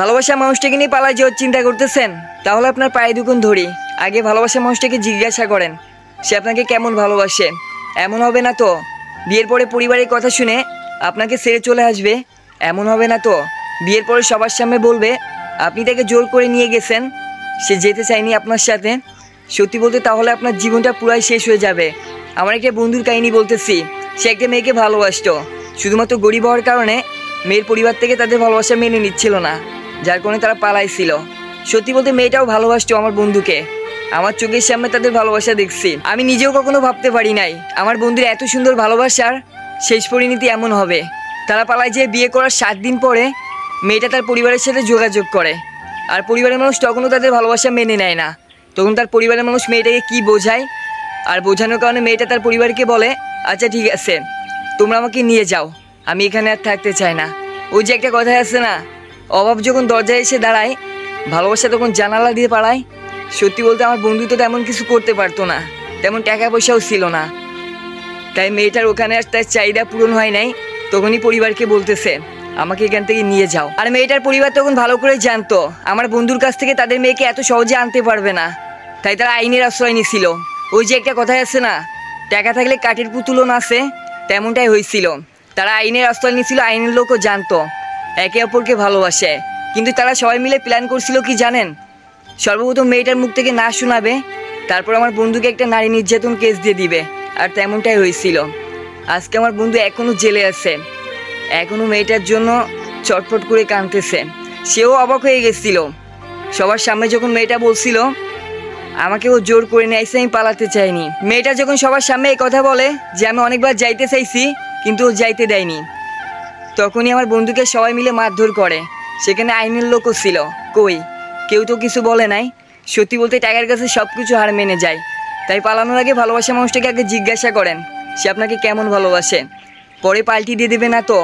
ভালোবাসা মানুষটাকে নিয়ে পালায় যাওয়ার চিন্তা করতেছেন? তাহলে আপনার পায়ে দুকুন ধরি, আগে ভালোবাসা মানুষটাকে জিজ্ঞাসা করেন সে আপনাকে কেমন ভালোবাসে। এমন হবে না তো বিয়ের পরে পরিবারের কথা শুনে আপনাকে ছেড়ে চলে আসবে? এমন হবে না তো বিয়ের পরে সবার সামনে বলবে আপনি তাকে জোর করে নিয়ে গেছেন, সে যেতে চায়নি আপনার সাথে? সত্যি বলতে তাহলে আপনার জীবনটা পুরাই শেষ হয়ে যাবে। আমার একটা বন্ধুর কাহিনী বলতেছি। সে একটা মেয়েকে ভালোবাসতো, শুধুমাত্র গরিব হওয়ার কারণে মেয়ের পরিবার থেকে তাদের ভালোবাসা মেনে নিচ্ছিল না, যার কারণে তারা পালাইছিল। সত্যি বলতে মেয়েটাও ভালোবাসতো আমার বন্ধুকে। আমার চোখের সামনে তাদের ভালোবাসা দেখছি। আমি নিজেও কখনো ভাবতে পারি নাই আমার বন্ধুর এত সুন্দর ভালোবাসার শেষ পরিণতি এমন হবে। তারা পালায় যেয়ে বিয়ে করার 7 দিন পরে মেয়েটা তার পরিবারের সাথে যোগাযোগ করে, আর পরিবারের মানুষ তখনও তাদের ভালোবাসা মেনে নেয় না। তখন তার পরিবারের মানুষ মেয়েটাকে কি বোঝায়, আর বোঝানোর কারণে মেয়েটা তার পরিবারকে বলে আচ্ছা ঠিক আছে তোমরা আমাকে নিয়ে যাও, আমি এখানে আর থাকতে চাই না। ওই যে একটা কথা আছে না, অভাব যখন দরজায় এসে দাঁড়ায় ভালোবাসা তখন জানালা দিয়ে পালায়। সত্যি বলতে আমার বন্ধু তো তেমন কিছু করতে পারতো না, তেমন টাকা পয়সাও ছিল না, তাই মেয়েটার ওখানে আর তার চাহিদা পূরণ হয় নাই। তখনই পরিবারকে বলতেছে আমাকে এখান থেকে নিয়ে যাও। আর মেয়েটার পরিবার তখন ভালো করে জানতো আমার বন্ধুর কাছ থেকে তাদের মেয়েকে এত সহজে আনতে পারবে না, তাই তারা আইনের আশ্রয় নিছিল। ওই যে একটা কথা আছে না, টাকা থাকলে কাঠের পুতুলও নাচে, তেমনটাই হয়েছিল। তারা আইনের আশ্রয় নিয়েছিল, আইনের লোকও জানতো একে অপরকে ভালোবাসে। কিন্তু তারা সবাই মিলে প্ল্যান করছিল কি জানেন? সর্বপ্রথম মেয়েটার মুখ থেকে না শোনাবে, তারপর আমার বন্ধুকে একটা নারী নির্যাতন কেস দিয়ে দিবে। আর তেমনটাই হয়েছিল। আজকে আমার বন্ধু এখনও জেলে আছে, এখনও মেয়েটার জন্য চটপট করে কাঁদতেছে। সেও অবাক হয়ে গেছিল সবার সামনে যখন মেয়েটা বলছিল আমাকে ও জোর করে নিয়ে আইসে, আমি পালাতে চাইনি। মেয়েটা যখন সবার সামনে এই কথা বলে যে আমি অনেকবার যাইতে চাইছি কিন্তু ও যাইতে দেয়নি, তখনই আমার বন্ধুকে সবাই মিলে মারধর করে। সেখানে আইনের লোকও ছিল, কই কেউ তো কিছু বলে নাই। সত্যি বলতে টাকার কাছে সব কিছু হার মেনে যায়। তাই পালানোর আগে ভালোবাসা মানুষটাকে আগে জিজ্ঞাসা করেন সে আপনাকে কেমন ভালোবাসে। পরে পাল্টি দিয়ে দেবে না তো,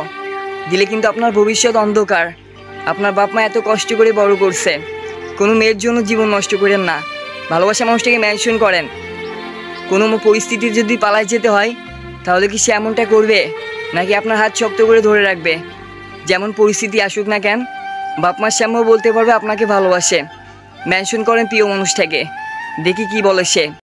দিলে কিন্তু আপনার ভবিষ্যৎ অন্ধকার। আপনার বাপ মা এত কষ্ট করে বড় করছে, কোনো মেয়ের জন্য জীবন নষ্ট করেন না। ভালোবাসা মানুষটাকে মেনশন করেন। কোনো পরিস্থিতি যদি পালায় যেতে হয় তাহলে কি সে এমনটা করবে, নাকি আপনার হাত শক্ত করে ধরে রাখবে? যেমন পরিস্থিতি আসুক না কেন বাপ মার সামনেও বলতে পারবে আপনাকে ভালোবাসে। মেনশন করেন প্রিয় মানুষটাকে, দেখি কি বলে সে।